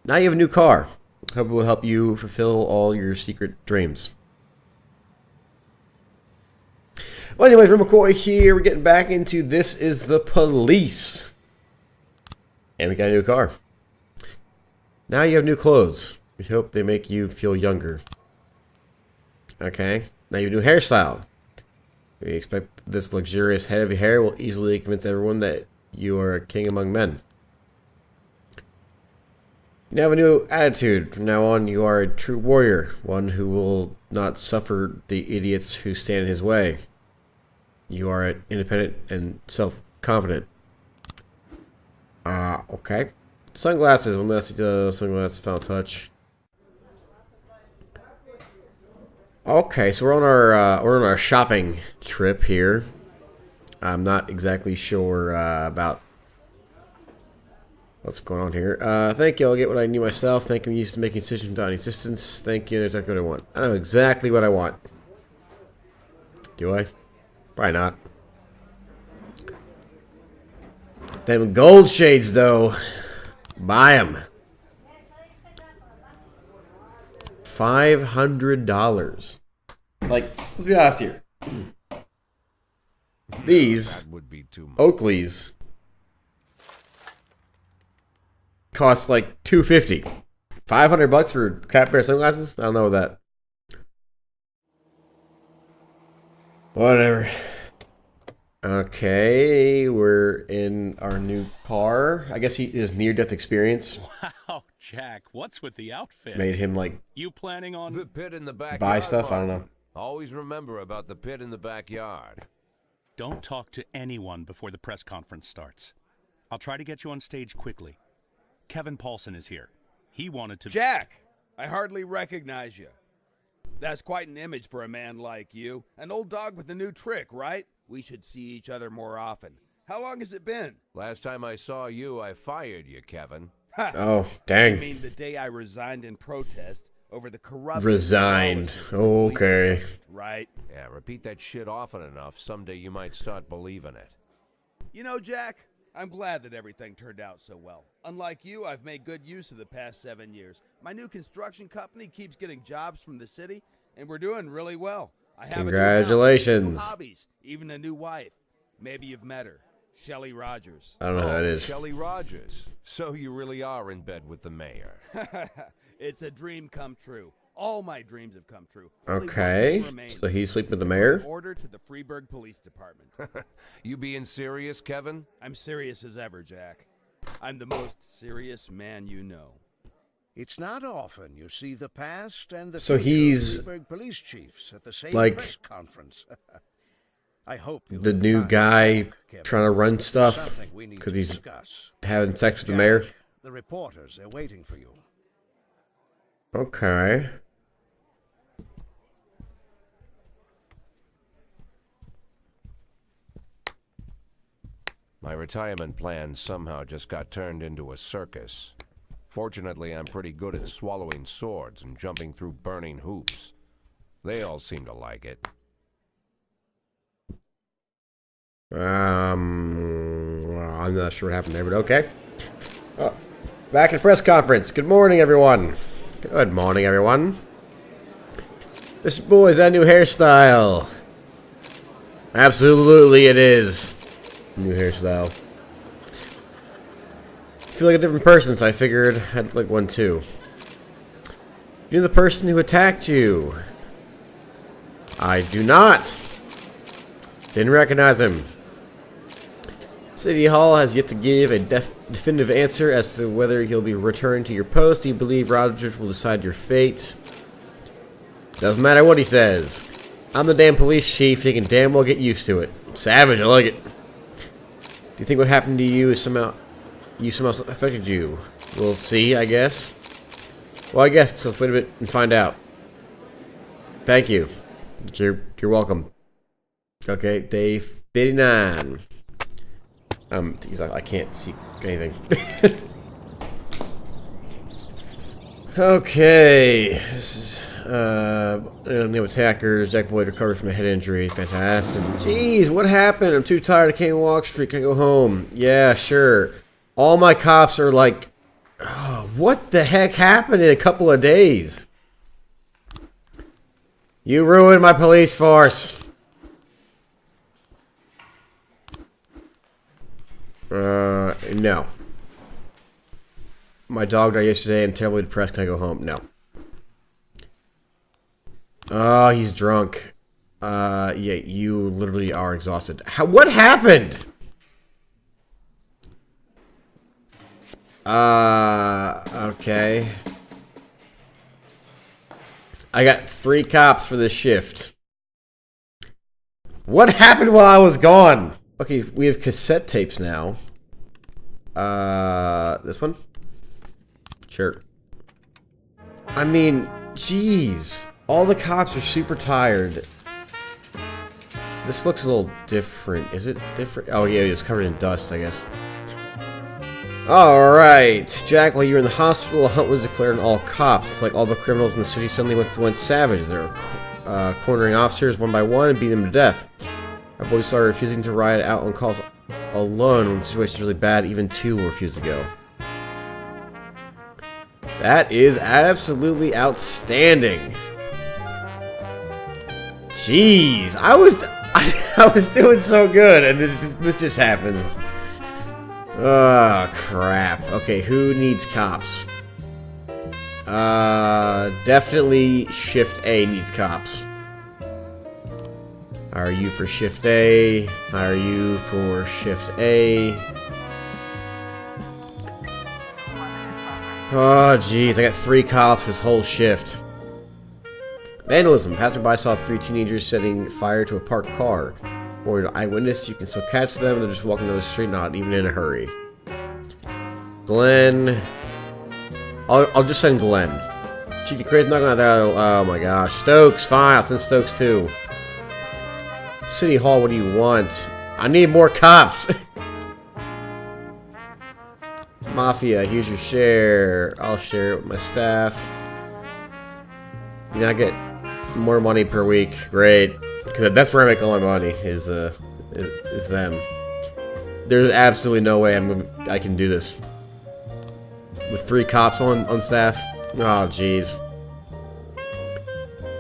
Now you have a new car. Hope it will help you fulfill all your secret dreams. Well, anyways, McCoy here. We're getting back into This Is the Police. And we got a new car. Now you have new clothes. We hope they make you feel younger. Okay. Now you have a new hairstyle. We expect this luxurious head of your hair will easily convince everyone that you are a king among men. You now have a new attitude. From now on, you are a true warrior. One who will not suffer the idiots who stand in his way. You are independent and self-confident. Okay. Sunglasses. One last sunglasses final touch. Okay, so we're on our shopping trip here. I'm not exactly sure about what's going on here. Thank you. I'll get what I need myself. Thank you. I'm used to making decisions without any assistance. Thank you. I know exactly what I want. I know exactly what I want. Do I? Probably not. Them gold shades, though. Buy them. $500. Like, let's be honest here. These Oakleys cost like $250. $500 for a cat pair of sunglasses? I don't know that. Whatever. Okay, we're in our new car. I guess his near-death experience. Wow, Jack, what's with the outfit? Made him like you planning on the pit in the backyard? Buy stuff? I don't know. Always remember about the pit in the backyard. Don't talk to anyone before the press conference starts. I'll try to get you on stage quickly. Kevin Paulson is here. He wanted to... Jack! I hardly recognize you. That's quite an image for a man like you. An old dog with a new trick, right? We should see each other more often. How long has it been? Last time I saw you, I fired you, Kevin. Ha! Oh, dang. I mean the day I resigned in protest over the corruption. Resigned. Okay. Right? Yeah, repeat that shit often enough. Someday you might start believing it. You know, Jack, I'm glad that everything turned out so well. Unlike you, I've made good use of the past 7 years. My new construction company keeps getting jobs from the city, and we're doing really well. I have Congratulations. new hobbies, even a new wife. Maybe you've met her. Shelley Rogers. I don't know who that is. Shelley Rogers. So you really are in bed with the mayor. It's a dream come true. All my dreams have come true. Okay. So he's sleeping with the mayor? Order to the Freeburg Police Department. You being serious, Kevin? I'm serious as ever, Jack. I'm the most serious man you know. It's not often you see the past and the So future he's of Freeburg police chiefs at the same like press conference. I hope the new guy Kevin. trying to run stuff Something we need because to he's discuss. having sex with the Jack, mayor. The reporters are waiting for you. Okay. My retirement plan somehow just got turned into a circus. Fortunately, I'm pretty good at swallowing swords and jumping through burning hoops. They all seem to like it. I'm not sure what happened there, but okay. Oh, back at press conference. Good morning, everyone. Good morning, everyone. This boy's that new hairstyle. Absolutely, it is. New hairstyle. I feel like a different person, so I figured I'd like one too. You're the person who attacked you. I do not. Didn't recognize him. City Hall has yet to give a definitive answer as to whether you'll be returned to your post. Do you believe Rogers will decide your fate? Doesn't matter what he says. I'm the damn police chief. He can damn well get used to it. Savage, I like it. Do you think what happened to you is somehow affected you? We'll see, I guess. Well, I guess so. Let's wait a bit and find out. Thank you. You're welcome. Okay, day 59. I can't see anything. Okay, this is new attackers. Jack Boyd recovered from a head injury. Fantastic. Jeez, what happened? I'm too tired. I can't walk street. Can I go home? Yeah, sure. All my cops are like, oh, What the heck happened in a couple of days? You ruined my police force. No. My dog died yesterday. I'm terribly depressed. Can I go home? No. Oh, he's drunk. Yeah, you literally are exhausted. What happened? Okay. I got 3 cops for this shift. What happened while I was gone? Okay, we have cassette tapes now. This one? Sure. I mean, jeez. All the cops are super tired. This looks a little different. Is it different? Oh yeah, it was covered in dust, I guess. Alright. Jack, while you were in the hospital, a hunt was declared on all cops. It's like all the criminals in the city suddenly went savage. They were cornering officers one by one and beating them to death. Our boys started refusing to ride out on calls alone when the situation is really bad. Even 2 will refuse to go. That is absolutely outstanding. Jeez, I was doing so good, and this just happens. Oh crap. Okay, who needs cops? Definitely Shift A needs cops. Are you for Shift A? Are you for Shift A? Oh, jeez. I got 3 cops this whole shift. Vandalism. Passerby saw 3 teenagers setting fire to a parked car. Or an eyewitness, you can still catch them. They're just walking down the street, not even in a hurry. Glenn. I'll just send Glenn. Chief, you crazy not gonna there. Oh my gosh. Stokes, fine. I'll send Stokes too. City Hall, what do you want? I need more cops. Mafia, here's your share. I'll share it with my staff. You know, I get more money per week. Great. Because that's where I make all my money, is them. There's absolutely no way I can do this. With 3 cops on staff. Oh, jeez.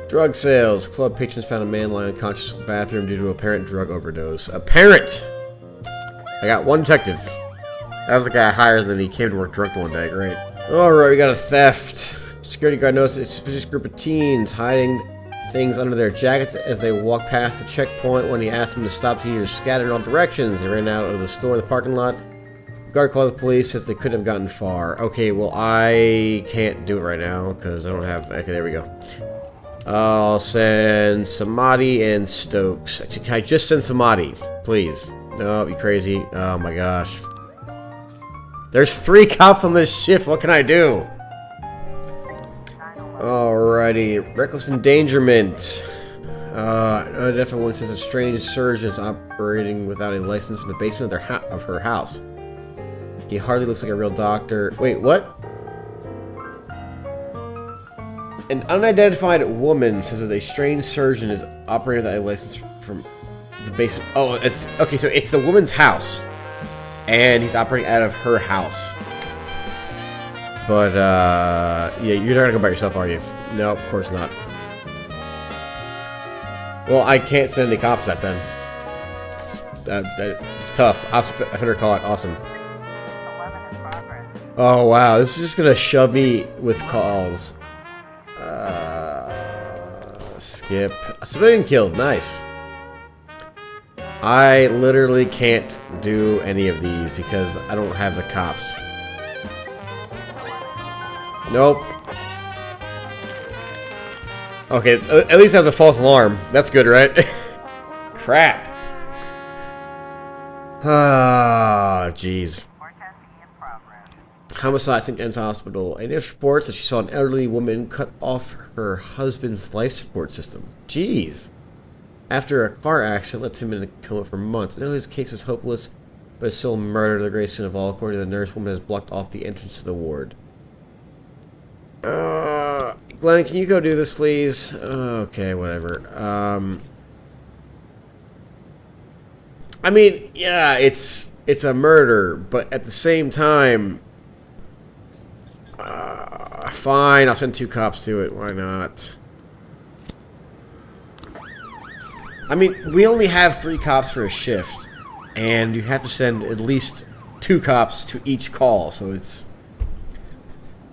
Drug sales. Club patrons found a man lying unconscious in the bathroom due to apparent drug overdose. Apparent! I got 1 detective. That was the guy I hired, then he came to work drunk one day. Great. Alright, we got a theft. Security guard noticed a suspicious group of teens hiding things under their jackets as they walked past the checkpoint. When he asked them to stop, teenagers scattered in all directions. They ran out of the store in the parking lot. The guard called the police since they couldn't have gotten far. Okay, well, I can't do it right now because I don't have... Okay, there we go. I'll send Samadhi and Stokes. Actually, can I just send Samadhi? Please. No, you crazy. Oh my gosh. There's 3 cops on this shift. What can I do? Alrighty. Reckless endangerment. Unidentified one says a strange surgeon is operating without a license from the basement of her house. He hardly looks like a real doctor. Wait, what? An unidentified woman says that a strange surgeon is operating without a license from the basement. Oh, it's okay. So it's the woman's house, and he's operating out of her house. But yeah, you're not gonna go by yourself, are you? No, of course not. Well, I can't send any cops that then. It's tough. Offender caught. Awesome. Oh wow, this is just gonna shove me with calls. Skip. A civilian killed. Nice. I literally can't do any of these because I don't have the cops. Nope. Okay, at least that was a false alarm. That's good, right? Crap. Ah, jeez. Homicide, St. James Hospital. A nurse reports that she saw an elderly woman cut off her husband's life support system. Jeez. After a car accident left him in a coma for months. I know his case was hopeless, but it's still murder, the greatest sin of all. According to the nurse, woman has blocked off the entrance to the ward. Glenn, can you go do this, please? Okay, whatever. I mean, yeah, it's a murder, but at the same time, Fine, I'll send 2 cops to it. Why not? I mean, we only have 3 cops for a shift, and you have to send at least 2 cops to each call, so it's...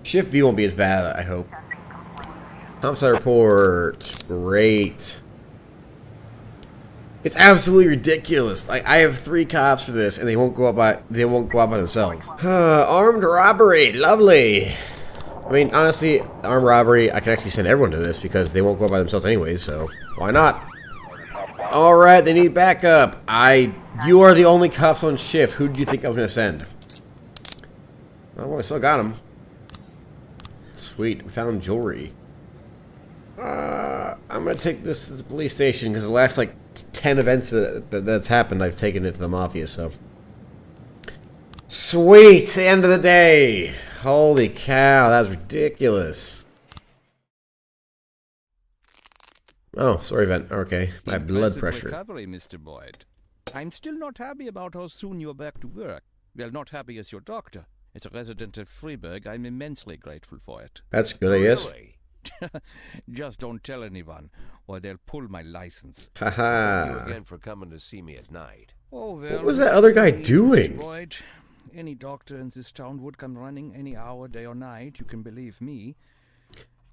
Shift V won't be as bad, I hope. Homicide report. Great. It's absolutely ridiculous. Like, I have 3 cops for this, and they won't go out by themselves. Armed robbery. Lovely. I mean, honestly, armed robbery, I can actually send everyone to this because they won't go out by themselves anyways, so why not? Alright, they need backup. You are the only cops on shift. Who do you think I was going to send? Oh, well, I still got him. Sweet, we found jewelry. I'm going to take this to the police station because the last, like, 10 events that's happened, I've taken it to the Mafia, so. Sweet, the end of the day. Holy cow, that was ridiculous. Oh, sorry, Vent. Okay, my blood pressure. Recovery, Mr. Boyd. I'm still not happy about how soon you're back to work. Well, not happy as your doctor. As a resident of Freiburg, I'm immensely grateful for it. That's good, I guess. Really? Just don't tell anyone, or they'll pull my license. Thank you Haha. again for coming to see me at night. Oh, well, What was that other guy Mr. doing? Boyd, any doctor in this town would come running any hour, day or night, you can believe me.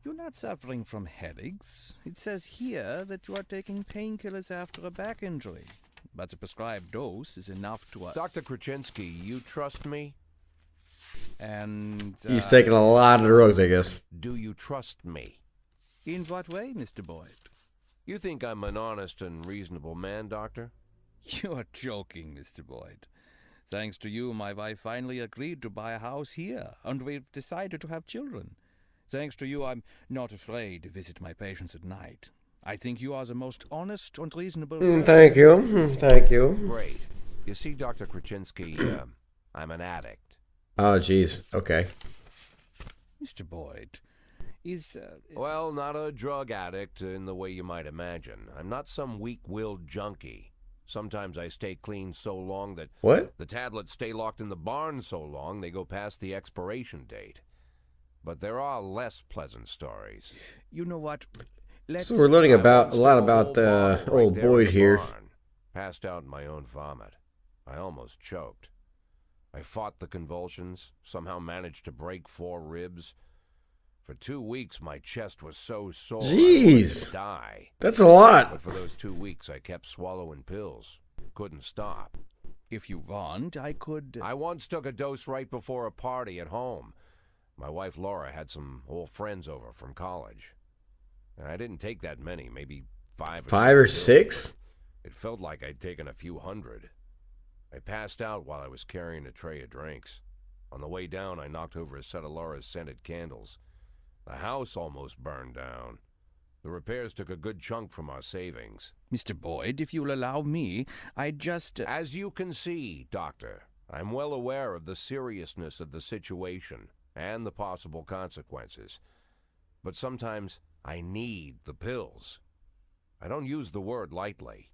You're not suffering from headaches. It says here that you are taking painkillers after a back injury. But the prescribed dose is enough to... Dr. Krasinski, you trust me? And... He's taking a lot of drugs, I guess. Do you trust me? In what way, Mr. Boyd? You think I'm an honest and reasonable man, Doctor? You're joking, Mr. Boyd. Thanks to you, my wife finally agreed to buy a house here, and we've decided to have children. Thanks to you, I'm not afraid to visit my patients at night. I think you are the most honest and reasonable... Thank you. Thank you. Great. You see, Dr. Krasinski, I'm an addict. Oh, jeez. Okay. Mr. Boyd, is... Well, not a drug addict in the way you might imagine. I'm not some weak-willed junkie. Sometimes I stay clean so long that... What? The tablets stay locked in the barn so long they go past the expiration date. But there are less pleasant stories. You know what? Let's... So we're learning I about once a lot took about whole bottle right old there in Boyd the here. barn. Passed out in my own vomit. I almost choked. I fought the convulsions, somehow managed to break 4 ribs. For 2 weeks, my chest was so sore I wanted Jeez. to die. That's a lot. But for those 2 weeks, I kept swallowing pills. Couldn't stop. If you want, I could... I once took a dose right before a party at home. My wife Laura had some old friends over from college. I didn't take that many, maybe 5 or 6. 5 or pills. 6? It felt like I'd taken a few hundred. I passed out while I was carrying a tray of drinks. On the way down, I knocked over a set of Laura's scented candles. The house almost burned down. The repairs took a good chunk from our savings. Mr. Boyd, if you'll allow me, I'd just... As you can see, Doctor, I'm well aware of the seriousness of the situation and the possible consequences. But sometimes I need the pills. I don't use the word lightly.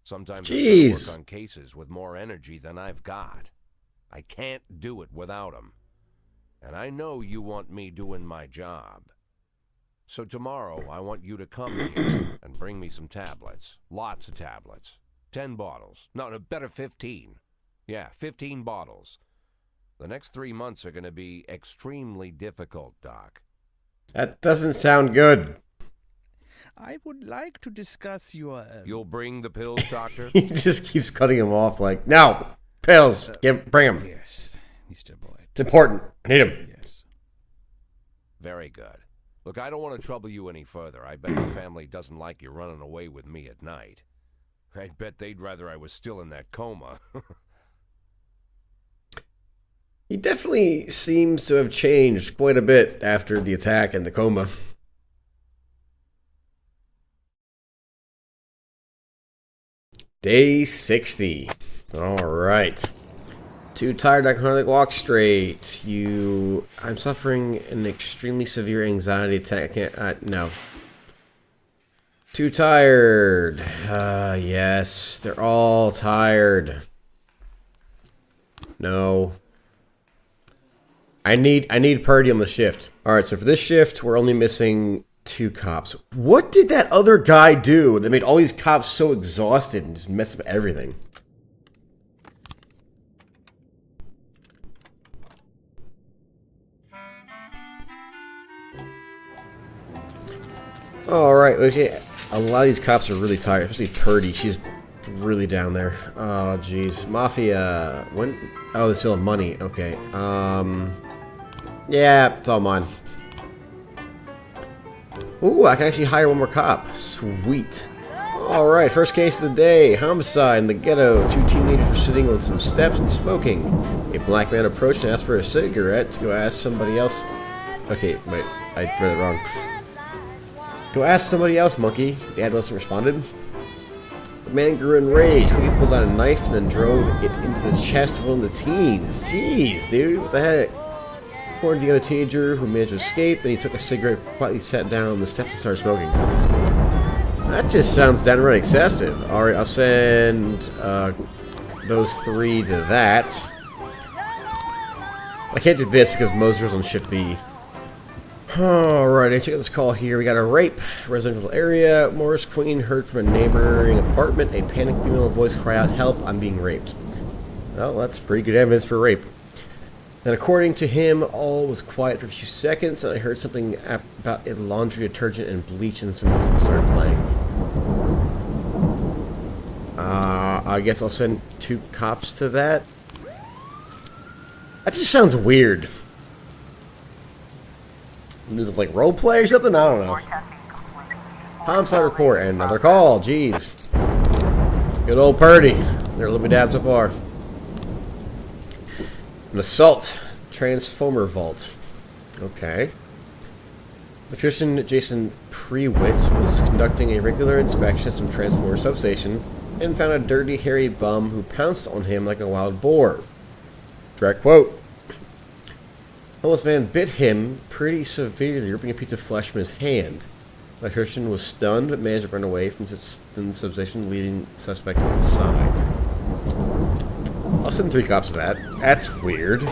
Sometimes I Jeez. work on cases with more energy than I've got. I can't do it without them. And I know you want me doing my job. So tomorrow, I want you to come here and bring me some tablets. Lots of tablets. 10 bottles. No, better 15. Yeah, 15 bottles. The next 3 months are going to be extremely difficult, Doc. That doesn't sound good. I would like to discuss your... You'll bring the pills, Doctor? He just keeps cutting him off like, no, pills, bring them. Yes, Mr. Boyd. It's important. I need them. Yes. Very good. Look, I don't want to trouble you any further. I bet your family doesn't like you running away with me at night. I'd bet they'd rather I was still in that coma. He definitely seems to have changed quite a bit after the attack and the coma. Day 60. Alright. Too tired, I can hardly walk straight. I'm suffering an extremely severe anxiety attack. I can't, no. Too tired. Yes, they're all tired. No. I need Purdy on the shift. Alright, so for this shift, we're only missing 2 cops. What did that other guy do that made all these cops so exhausted and just messed up everything? Alright, okay. A lot of these cops are really tired, especially Purdy. She's really down there. Oh, jeez. Mafia. When? Oh, they still have money. Okay. Yeah, it's all mine. Ooh, I can actually hire one more cop. Sweet. Alright, first case of the day. Homicide in the ghetto. 2 teenagers were sitting on some steps and smoking. A black man approached and asked for a cigarette to go ask somebody else. Okay, wait. I read it wrong. Go ask somebody else, monkey. The adolescent responded. The man grew enraged when he pulled out a knife and then drove it into the chest of one of the teens. Jeez, dude, what the heck? According to the other teenager who managed to escape, then he took a cigarette, quietly sat down on the steps and started smoking. That just sounds downright excessive. Alright, I'll send those 3 to that. I can't do this because Moser's on shift B. Alright, I check out this call here. We got a rape, residential area. Morris Queen heard from a neighboring apartment a panicked female voice cry out, "Help, I'm being raped." Well, that's pretty good evidence for rape. And according to him, all was quiet for a few seconds, and I heard something about a laundry detergent and bleach, and some music started playing. I guess I'll send 2 cops to that. That just sounds weird. Is it like roleplay or something? I don't know. Homicide report and another call. Jeez. Good old Purdy. They're letting me down so far. An assault. Transformer vault. Okay. Electrician Jason Prewitt was conducting a regular inspection at some transformer substation and found a dirty, hairy bum who pounced on him like a wild boar. Direct quote. Homeless man bit him pretty severely, ripping a piece of flesh from his hand. The electrician was stunned but managed to run away from the substation, leading the suspect inside. I'll send 3 cops to that. That's weird.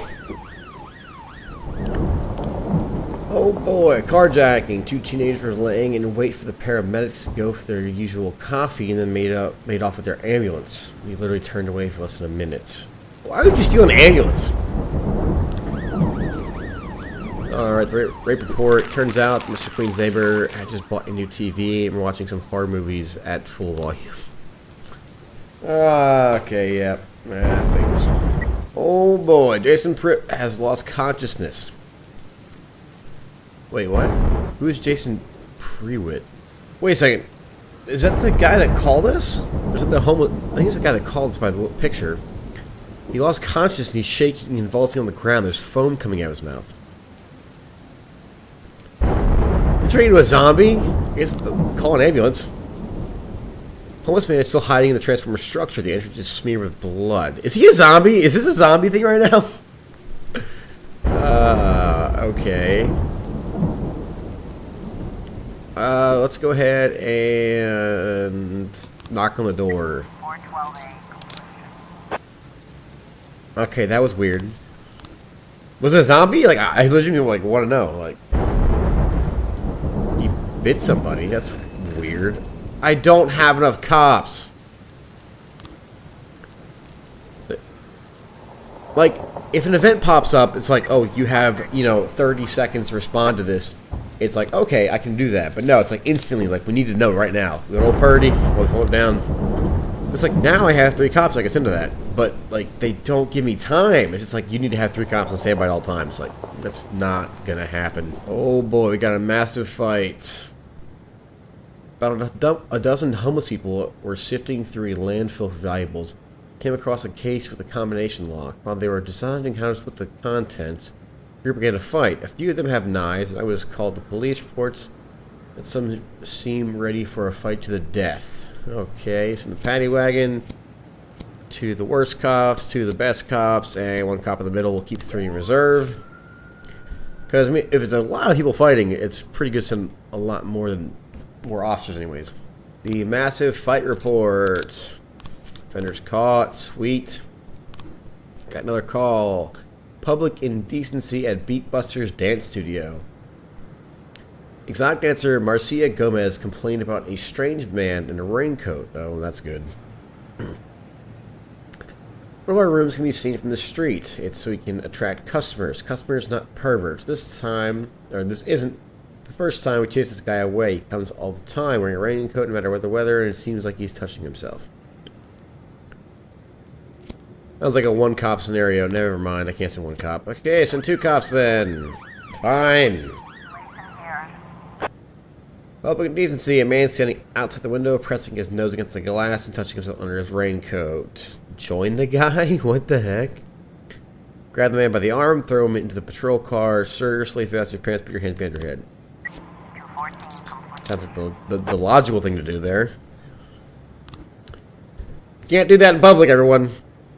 Oh boy, carjacking. 2 teenagers were laying in wait for the paramedics to go for their usual coffee and then made off with their ambulance. We literally turned away for less than a minute. Why would you steal an ambulance? Alright, the rape report. Turns out Mr. Queen's neighbor had just bought a new TV and we're watching some horror movies at full volume. Okay, yeah. Fingers. Oh boy, Jason Pritt has lost consciousness. Wait, what? Who is Jason Prewitt? Wait a second. Is that the guy that called us? Or is it the homeless? I think it's the guy that called us by the picture. He lost consciousness and he's shaking and convulsing on the ground. There's foam coming out of his mouth. He's turning into a zombie? I guess call an ambulance. Homeless man is still hiding in the transformer structure. The entrance is smeared with blood. Is he a zombie? Is this a zombie thing right now? Okay. Let's go ahead and knock on the door. Okay, that was weird. Was it a zombie? Like, I legitimately want to know. Like, he bit somebody. That's weird. I don't have enough cops. Like, if an event pops up, it's like, oh, you have, 30 seconds to respond to this. It's like, okay, I can do that. But no, it's like instantly, like, we need to know right now. Good old Purdy, hold it down. It's like, now I have 3 cops I can send to that. But, like, they don't give me time. It's just like, you need to have 3 cops on standby at all times. Like, that's not gonna happen. Oh boy, we got a massive fight. About a dozen homeless people were sifting through a landfill for valuables. Came across a case with a combination lock. While they were deciding how to split the contents, the group began to fight. A few of them have knives, and I was called the police. Reports that some seem ready for a fight to the death. Okay, so the paddy wagon, 2 the worst cops, 2 the best cops, and 1 cop in the middle. We'll keep 3 in reserve. Because, I mean, if it's a lot of people fighting, it's pretty good to send a lot more officers anyways. The massive fight report. Offenders caught. Sweet. Got another call. public indecency at Beatbuster's dance studio. Exotic dancer Marcia Gomez complained about a strange man in a raincoat. Oh, that's good. One of our rooms can be seen from the street. It's so we can attract customers. Customers, not perverts. This isn't the first time we chase this guy away. He comes all the time wearing a raincoat no matter what the weather, and it seems like he's touching himself. Sounds like a one-cop scenario. Never mind, I can't say one cop. Okay, send 2 cops then. Fine. Public decency. A man standing outside the window, pressing his nose against the glass and touching himself under his raincoat. Join the guy? What the heck? Grab the man by the arm, throw him into the patrol car. Sir, slave fast your pants, put your hands behind your head. Sounds like the logical thing to do there. Can't do that in public, everyone.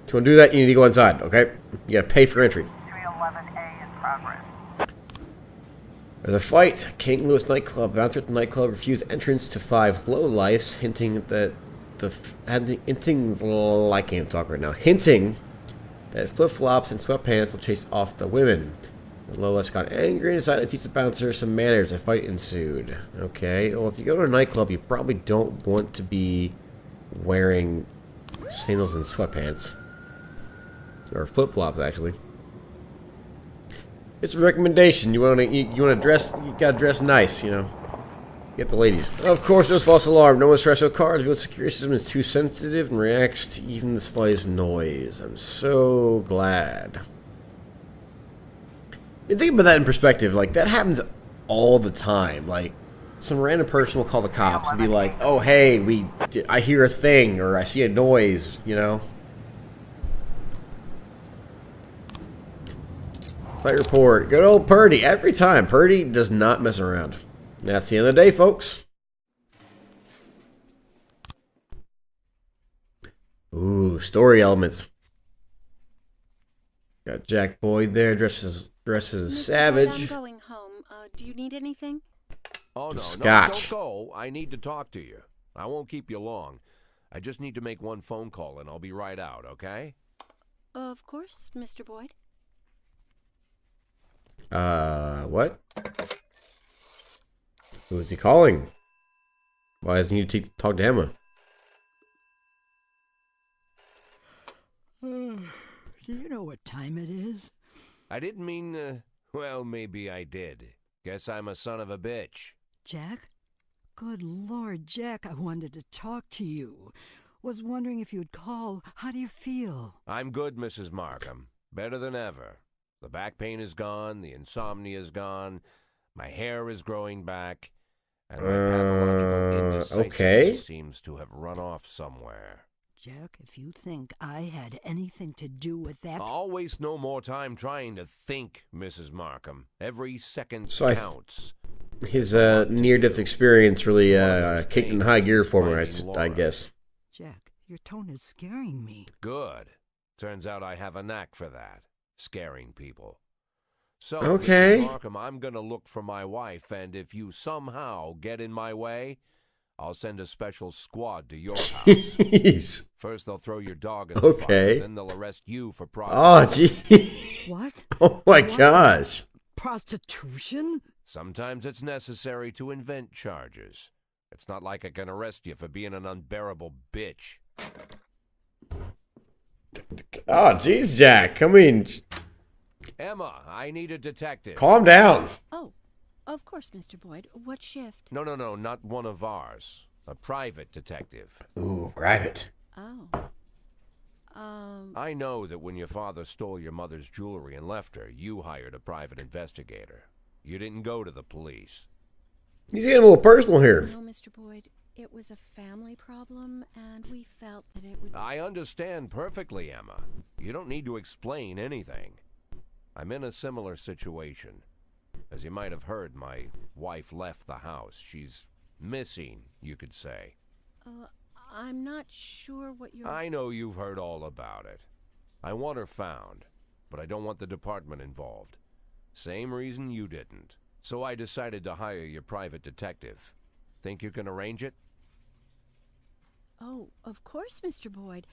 If you want to do that, you need to go inside, okay? You gotta pay for entry. 311A in progress. There's a fight. King Louis nightclub. Bouncer at the nightclub refused entrance to 5 lowlifes, hinting that I can't talk right now. Hinting that flip-flops and sweatpants will chase off the women. The lowlifes got angry and decided to teach the bouncer some manners. A fight ensued. Okay, well, if you go to a nightclub, you probably don't want to be wearing sandals and sweatpants. Or flip-flops, actually. It's a recommendation. You want to dress. You gotta dress nice, you know. Get the ladies. Of course, there's false alarm. No one's tries to cars. The security system is too sensitive and reacts to even the slightest noise. I'm so glad. And think about that in perspective. Like, that happens all the time. Like, some random person will call the cops and be like, "Oh, hey, I hear a thing or I see a noise," you know. Fight report. Good old Purdy. Every time. Purdy does not mess around. That's the end of the day, folks. Ooh, story elements. Got Jack Boyd there, dressed as a savage. I'm going home. Do you need anything? Oh, no, Scotch. don't go. I need to talk to you. I won't keep you long. I just need to make one phone call, and I'll be right out, okay? Of course, Mr. Boyd. What? Who is he calling? Why doesn't he talk to Emma? Do you know what time it is? I didn't mean, well, maybe I did. Guess I'm a son of a bitch. Jack? Good Lord, Jack, I wanted to talk to you. Was wondering if you'd call. How do you feel? I'm good, Mrs. Markham. Better than ever. The back pain is gone, the insomnia is gone, my hair is growing back, and my pathological indecisiveness seems to have run off somewhere. Jack, if you think I had anything to do with that... I'll waste no more time trying to think, Mrs. Markham. Every second counts. His near-death experience really kicked in high gear for me, I guess. Jack, your tone is scaring me. Good. Turns out I have a knack for that. Scaring people. So, okay. Mrs. Markham, I'm going to look for my wife, and if you somehow get in my way, I'll send a special squad to your house. Jeez. First, they'll throw your dog in the fire, then they'll arrest you for prostitution. Oh, gee. What? Oh, my gosh. Prostitution? Sometimes it's necessary to invent charges. It's not like I can arrest you for being an unbearable bitch. Oh, jeez, Jack. Come in. Emma, I need a detective. Calm down. Oh, of course, Mr. Boyd. What shift? No, not one of ours. A private detective. Ooh, private. Oh. I know that when your father stole your mother's jewelry and left her, you hired a private investigator. You didn't go to the police. He's getting a little personal here. No, Mr. Boyd. It was a family problem, and we felt that it would... I understand perfectly, Emma. You don't need to explain anything. I'm in a similar situation. As you might have heard, my wife left the house. She's missing, you could say. I'm not sure what you're... I know you've heard all about it. I want her found, but I don't want the department involved. Same reason you didn't. So I decided to hire your private detective. Think you can arrange it? Oh, of course, Mr. Boyd.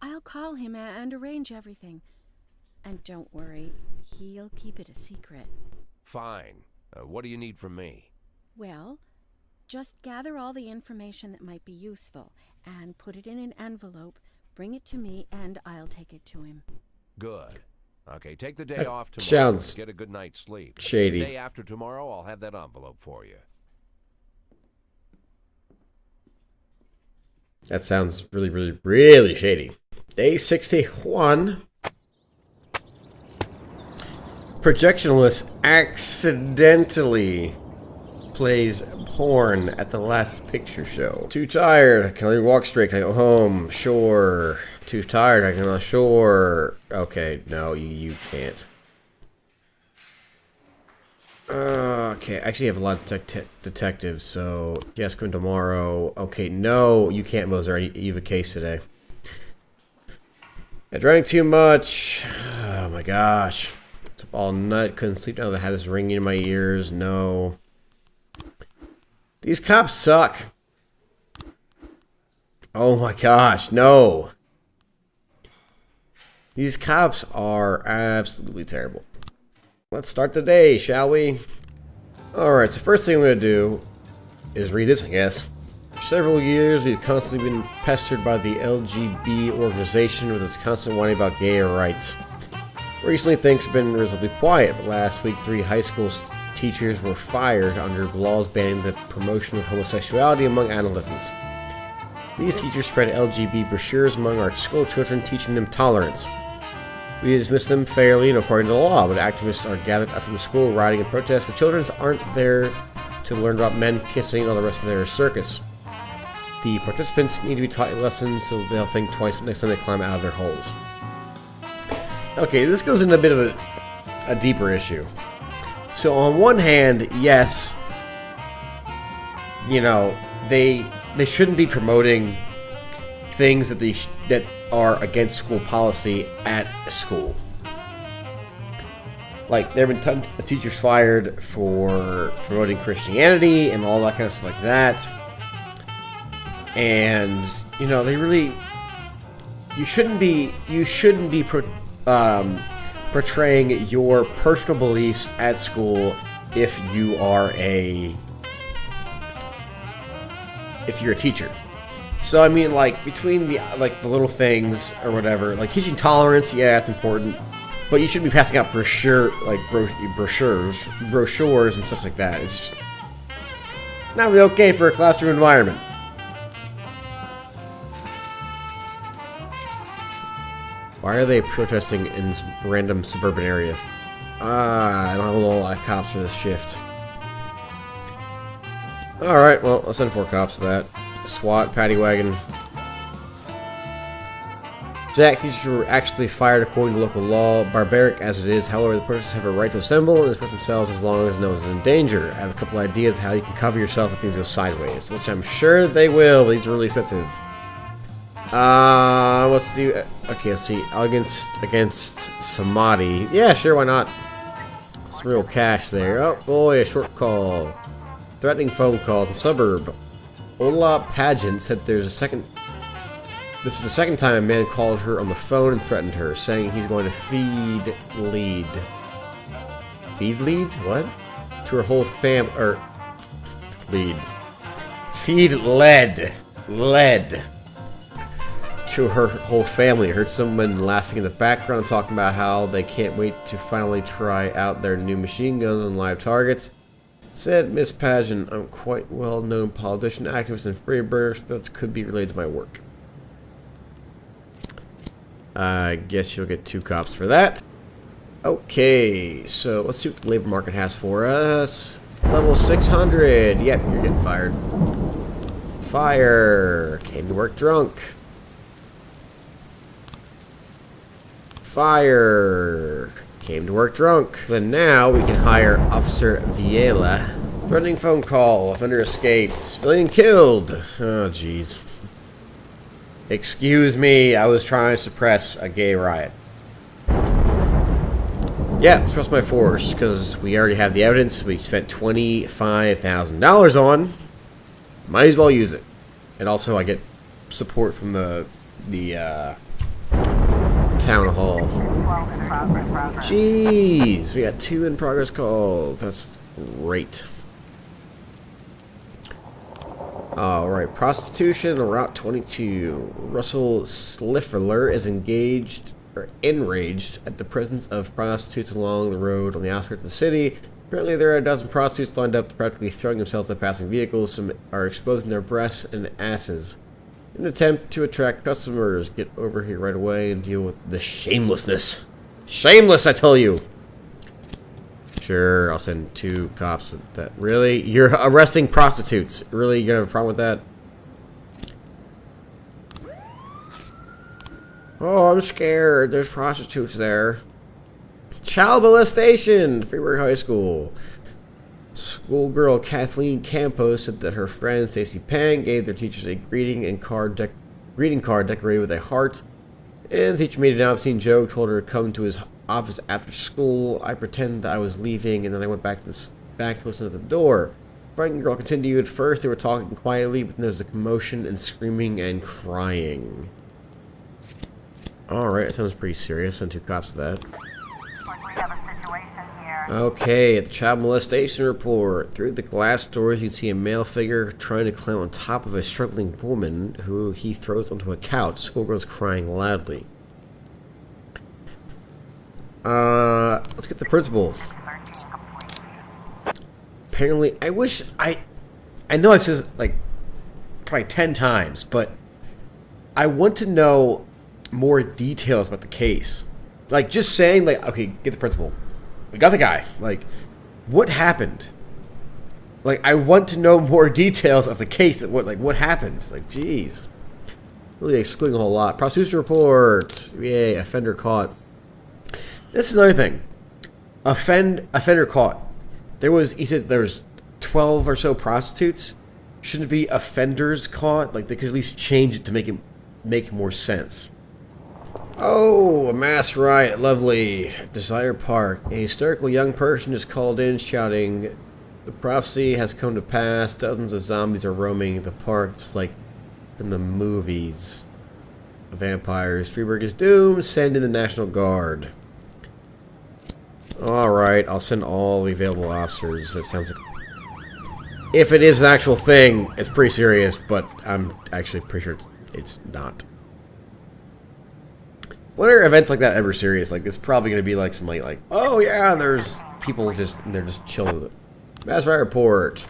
I'll call him and arrange everything. And don't worry, he'll keep it a secret. Fine. What do you need from me? Well, just gather all the information that might be useful and put it in an envelope, bring it to me, and I'll take it to him. Good. Okay, take the day That off tomorrow. sounds Get a good night's sleep. shady. The day after tomorrow, I'll have that envelope for you. That sounds really, really, really shady. Day 61. Projectionalist accidentally plays porn at the last picture show. Too tired. I can only walk straight. Can I go home? Sure. Too tired. I can sure. Okay, no, you can't. Okay, I actually have a lot of detectives, so yes, come tomorrow. Okay, no, you can't, Moser. You have a case today. I drank too much. Oh my gosh. It's up all night, couldn't sleep now. I had this ringing in my ears. No. These cops suck. Oh my gosh, no. These cops are absolutely terrible. Let's start the day, shall we? Alright, so first thing I'm going to do is read this, I guess. For several years, we've constantly been pestered by the LGB organization with its constant whining about gay rights. Recently, things have been reasonably quiet, but last week, 3 high school teachers were fired under laws banning the promotion of homosexuality among adolescents. These teachers spread LGBT brochures among our school children, teaching them tolerance. We dismiss them fairly and according to the law, but activists are gathered outside the school rioting and protest. The children aren't there to learn about men kissing and all the rest of their circus. The participants need to be taught lessons so they'll think twice next time they climb out of their holes. Okay, this goes into a bit of a deeper issue. So on one hand, yes, you know, they shouldn't be promoting things that are against school policy at school. Like, there have been tons of teachers fired for promoting Christianity and all that kind of stuff like that. And, you know, they really... You shouldn't be portraying your personal beliefs at school if you're a teacher. So I mean, like, between the little things or whatever, like teaching tolerance, yeah, that's important, but you shouldn't be passing out brochures and stuff like that. It's just not really okay for a classroom environment. Why are they protesting in some random suburban area? I don't have a lot of cops for this shift. Alright, well, I'll send 4 cops to that. SWAT, paddy wagon. Jack, teachers were actually fired according to local law. Barbaric as it is, however, the protesters have a right to assemble and express themselves as long as no one's in danger. I have a couple ideas how you can cover yourself if things go sideways, which I'm sure they will, but these are really expensive. Let's do... Okay, let's see. Against Samadhi. Yeah, sure, why not? Some real cash there. Oh, boy, a short call. Threatening phone calls. The suburb. Ola Pageant said there's a second... This is the second time a man called her on the phone and threatened her, saying he's going to feed lead. Feed lead? What? To her whole fam... lead. Feed lead. Lead. To her whole family. I heard someone laughing in the background talking about how they can't wait to finally try out their new machine guns on live targets. Said Miss Pageant, I'm quite well-known politician, activist, and freebird, so that could be related to my work. I guess you'll get 2 cops for that. Okay, so let's see what the labor market has for us. Level 600. Yep, you're getting fired. Fire. Came to work drunk. Fire. Came to work drunk. Then now we can hire Officer Viela. Threatening phone call. Offender escaped. Civilian killed. Oh, jeez. Excuse me. I was trying to suppress a gay riot. Yeah, suppress my force, because we already have the evidence we spent $25,000 on. Might as well use it. And also I get support from the town hall. 12 in progress. Jeez, we got 2 in progress calls. That's great. Alright, prostitution, Route 22. Russell Sliffler is enraged at the presence of prostitutes along the road on the outskirts of the city. Apparently there are a dozen prostitutes lined up, practically throwing themselves at passing vehicles. Some are exposing their breasts and asses in an attempt to attract customers. Get over here right away and deal with the shamelessness. Shameless, I tell you! Sure, I'll send 2 cops. That really? You're arresting prostitutes. Really? You're gonna have a problem with that? Oh, I'm scared. There's prostitutes there. Child molestation! Freeburg High School. Schoolgirl Kathleen Campos said that her friend Stacey Pang gave their teachers a greeting card decorated with a heart. And the teacher made an obscene joke, told her to come to his office after school. I pretended that I was leaving, and then I went back to listen at the door. Frightened girl continued. First, they were talking quietly, but then there was a commotion and screaming and crying. Alright, that sounds pretty serious. Send 2 cops to that. We have a situation here. Okay, at the child molestation report. Through the glass doors, you can see a male figure trying to climb on top of a struggling woman who he throws onto a couch. Schoolgirl's crying loudly. Let's get the principal. Apparently, I know I've said this like probably 10 times, but I want to know more details about the case. Like, just saying, like, okay, get the principal. We got the guy. Like, what happened? Like, I want to know more details of the case. That what happened? Like, jeez. Really excluding a whole lot. Prosecution report. Yay, offender caught. This is another thing. Offender caught. He said there was 12 or so prostitutes. Shouldn't it be offenders caught? Like, they could at least change it to make more sense. Oh, a mass riot. Lovely. Desire Park. A hysterical young person is called in shouting, "The prophecy has come to pass. Dozens of zombies are roaming the park just like in the movies. Vampires. Freeburg is doomed. Send in the National Guard." Alright, I'll send all the available officers. That sounds like... If it is an actual thing, it's pretty serious, but I'm actually pretty sure it's not. When are events like that ever serious? Like, it's probably going to be like some like, oh yeah, there's people they're just chilling with it. Mass riot report.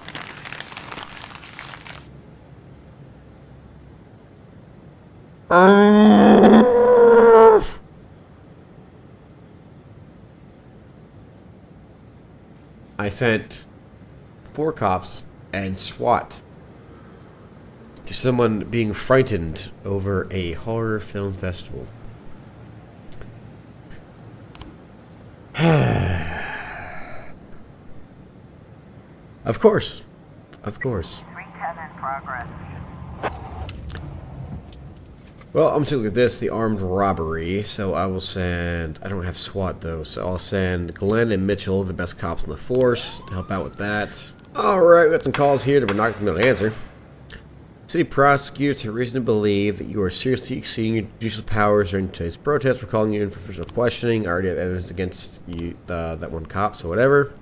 I sent 4 cops and SWAT to someone being frightened over a horror film festival. Of course. Of course. 310 in progress. Well, I'm going to look at this, the armed robbery. So I will send... I don't have SWAT, though. So I'll send Glenn and Mitchell, the best cops in the force, to help out with that. Alright, we got some calls here that we're not going to answer. City prosecutors have reason to believe that you are seriously exceeding your judicial powers during today's protest. We're calling you in for official questioning. I already have evidence against you, that one cop, so whatever.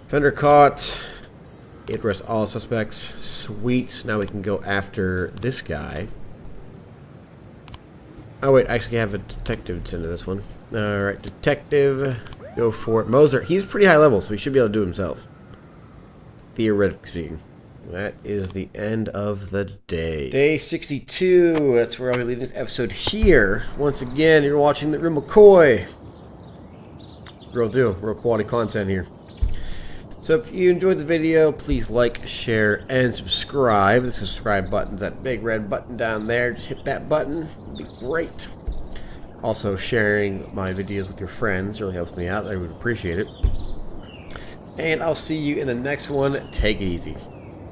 Offender caught. Arrest all suspects. Sweet. Now we can go after this guy. Oh wait, I actually have a detective to into this one. Alright, detective. Go for it. Moser, he's pretty high level, so he should be able to do it himself. Theoretically speaking. That is the end of the day. Day 62. That's where I'll be leaving this episode here. Once again, you're watching the real McCoy. Real deal. Real quality content here. So if you enjoyed the video, please like, share, and subscribe. The subscribe button's that big red button down there. Just hit that button. It'd be great. Also, sharing my videos with your friends really helps me out. I would appreciate it. And I'll see you in the next one. Take it easy.